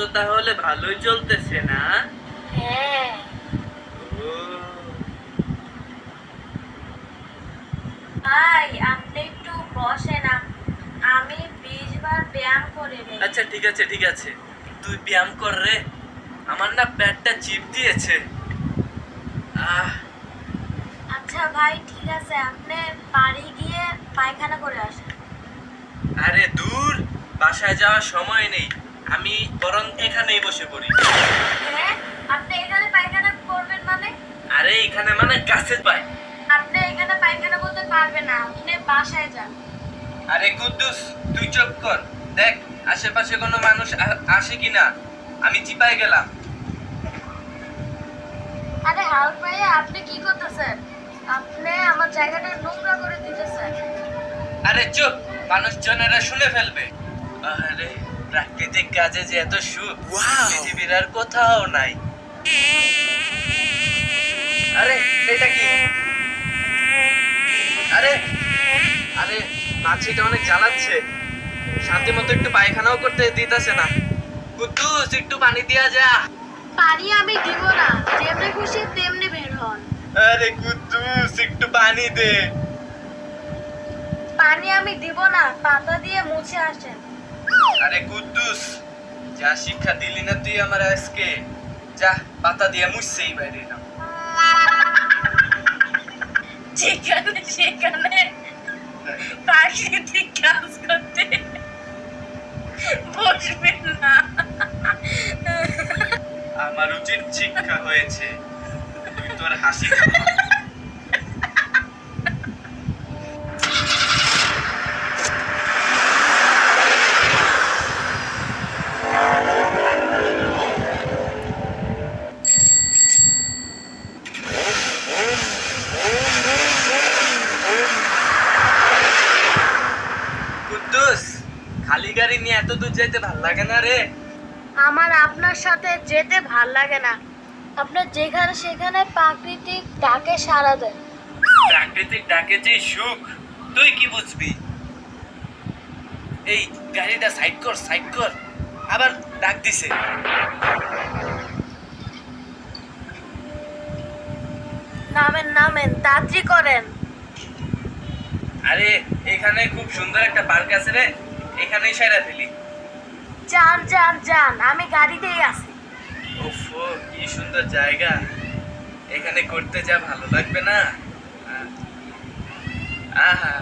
তো তাহলে ভালোই চলতেছে না? হ্যাঁ। ও, ভাই আপনি একটু বসেন, আমি 20 বার ব্যায়াম করে নেই। আচ্ছা ঠিক আছে ঠিক আছে, তুই ব্যায়াম কর রে। আমার না পেটটা চিপ দিয়েছে। আহ আচ্ছা ভাই ঠিক আছে, আপনি বাড়ি গিয়ে পায়খানা করে আসেন। আরে দূর, বাসায় যাওয়ার সময় নেই, আমি বরং এখানেই বসে পড়ি। হ্যাঁ, আপনি এখানে পায়খানা করবেন মানে? আরে এখানে মানে গাছের পায়। আপনি এখানে পায়খানা করতে পারবেন না, আপনি বাসায় যান। আরে কুদ্দুস, তুই চুপ কর। দেখ আশেপাশে কোনো মানুষ আসে কিনা। আমি চিপায় গেলাম। আরে হাউস ভাইয়া, আপনি কি করতেছেন? আপনি আমার জায়গাটা নোংরা করে দিতেছেন। আরে চুপ, মানুষজনেরা শুনে ফেলবে। আরে প্রাকৃতিক কাজে যে এত সুখ পৃথিবীর আর কোথাও নাই। আরে এটা কি? আরে আরে মাছিটা অনেক জ্বালাচ্ছে, শান্তি মতো একটু পায়খানাও করতে দিতেছে না। কুদ্দুস একটু পানি দিয়া যা। পানি আমি দিব না, যেমনি খুশি তেমনি বের হন। আরে কুদ্দুস একটু পানি দে। পানি আমি দিব না, পাতা দিয়ে মুছে আসেন। আরে কুদ্দুস, যা শিক্ষা দিলি না তুই আমার আজকে, যা পাতা দিয়ে মুছছেই বাইরে না। যেখানে সেখানে প্রাকৃতিক কাজ করতে বসবেন না। আমার উচিত শিক্ষা হয়েছে, তুই তোর হাসি থামা। কুদ্দুস, খালি গাড়ি নিয়ে এত দূর যাইতে ভাল লাগে না রে। আমার আপনার সাথে যেতে ভাল লাগে না। আপনার যেখানে সেখানে প্রাকৃতিক ডাকে সাড়া দেন। প্রাকৃতিক ডাকে যে সুখ তুই কি বুঝবি। এই গাড়িটা সাইড কর সাইড কর, আবার ডাক দিছে। নামেন নামেন, তাড়াতাড়ি করেন। আরে এখানে খুব সুন্দর একটা পার্ক আছে রে, এখানেই সেরা ফেলি। যান যান যান, আমি গাড়িতেই আছি। ওফো কি সুন্দর জায়গা, এখানে করতে যা ভালো লাগবে না। আহা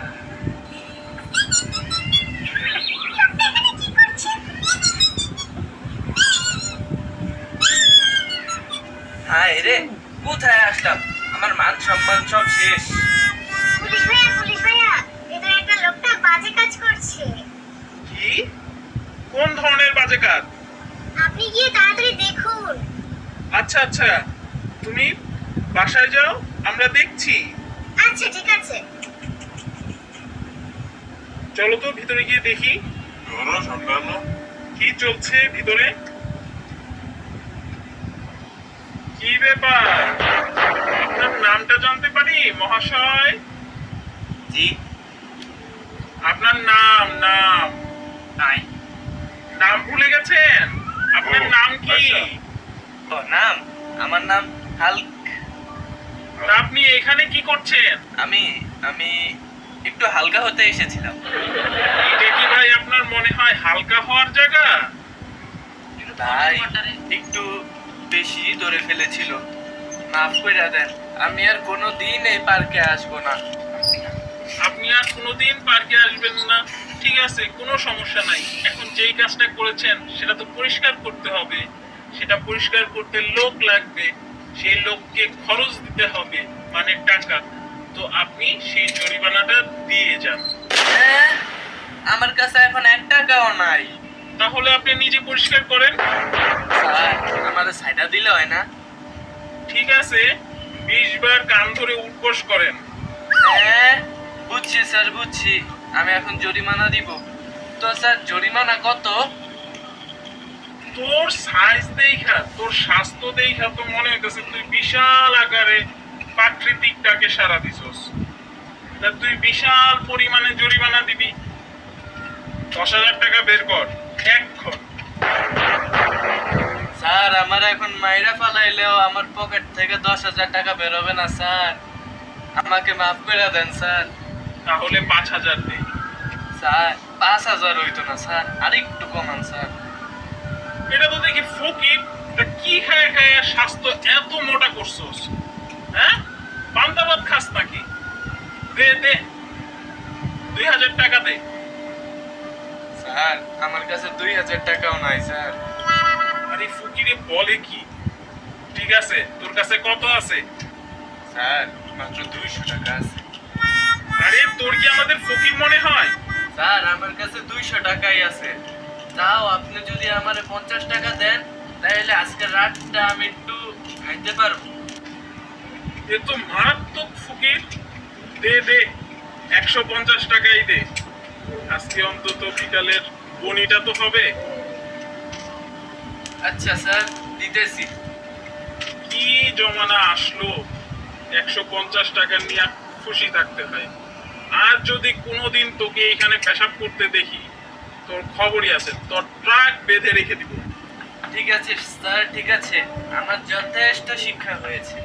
হায় রে, কোথায় আসলাম, আমার মান সম্মান সব শেষ। পুলিশ ভাইয়া, এদের একটা লোকটা বাজে কাজ করছে। কি? কোন ধরনের বাজে কাজ? আপনি গিয়ে তাড়াতাড়ি দেখুন। আচ্ছা আচ্ছা, তুমি বাসায় যাও, আমরা দেখছি। আচ্ছা ঠিক আছে। চলো তো ভিতরে গিয়ে দেখি কি চলছে ভিতরে। কি ব্যাপার, আপনার নামটা জানতে পারি মহাশয়? জি আপনার নাম নাম নাই। নাম ভুলে গেছেন? আপনার নাম কি? ও নাম, আমার নাম হাল্ক। তা আপনি এখানে কি করছেন? আমি আমি একটু হালকা হতে এসেছিলাম। এটা কি ভাই আপনার মনে হয় হালকা হওয়ার জায়গা? ভাই একটু বেশি ধরে ফেলেছিল, মাফ করে দেন। আমি আর কোনোদিন এই পার্কে আসবো না। আপনি আর কোনোদিন পার্কে আসবেন না, ঠিক আছে, কোনো সমস্যা নাই। এখন যেই কাজটা করেছেন সেটা তো পরিষ্কার করতে হবে, সেটা পরিষ্কার করতে লোক লাগবে, সেই লোককে খরচ দিতে হবে, মানে টাকা। তো আপনি সেই জরিমানাটা দিয়ে যান। হ্যাঁ, আমার কাছে এখন 1 টাকাও নাই। তাহলে আপনি নিজে পরিষ্কার করেন। স্যার আমাদের সাইডা দিলে হয় না? ঠিক আছে, 20 বার কান ধরে উঠবোস করেন। হ্যাঁ বুঝছি স্যার বুঝছি, আমি এখন জরিমানা দিব। তো স্যার জরিমানা কত? তোর সাইজ দেখা, তোর স্বাস্থ্য দেখা তো মনে হইতেছে তুই বিশাল আকারে প্রাকৃতিকটাকে সারা দিছস। তা তুই বিশাল পরিমাণে জরিমানা দিবি। 10,000 টাকা বের কর এক্ষণ। স্যার আমার এখন মাইরা ফালাইলেও আমার পকেট থেকে 10,000 টাকা বেরোবে না স্যার, আমাকে মাফ করে দেন স্যার। তাহলে 5,000 দে। স্যার 5,000 হইতো না স্যার, আরেকটু কমান স্যার। এটা তো দেখি ফকির, তা কি খায় খায় স্বাস্থ্য এত মোটা করছস? হ্যাঁ, পান্তাবাদ খাস নাকি? দে দে, 2,000 টাকা দে। স্যার আমার কাছে 2,000 টাকাও নাই স্যার। আরে ফকিরে বলে কি? ঠিক আছে, তোর কাছে কত আছে? স্যার মাত্র 200 টাকা আছে। আরে তোর কি আমাদের ফকির মনে হয়? স্যার আমার কাছে 200 টাকাই আছে। তাও আপনি যদি আমারে 50 টাকা দেন তাহলে আজকে রাতটা আমি একটু খাইতে পারবো। এ তো মারাত্মক ফকির। দে দে, 150 টাকাই দে। আজকে অন্তত বিকালের বনিটা তো হবে। আচ্ছা স্যার দিতেছি। কি জমানা আসলো, 150 টাকা নিয়ে খুশি থাকতে হয়। আর যদি কোনোদিন তোকে এখানে পেশাব করতে দেখি, তোর খবরই আছে, তোর ট্রাক বেঁধে রেখে দিব। ঠিক আছে স্যার, ঠিক আছে, আমার যথেষ্ট শিক্ষা হয়েছে।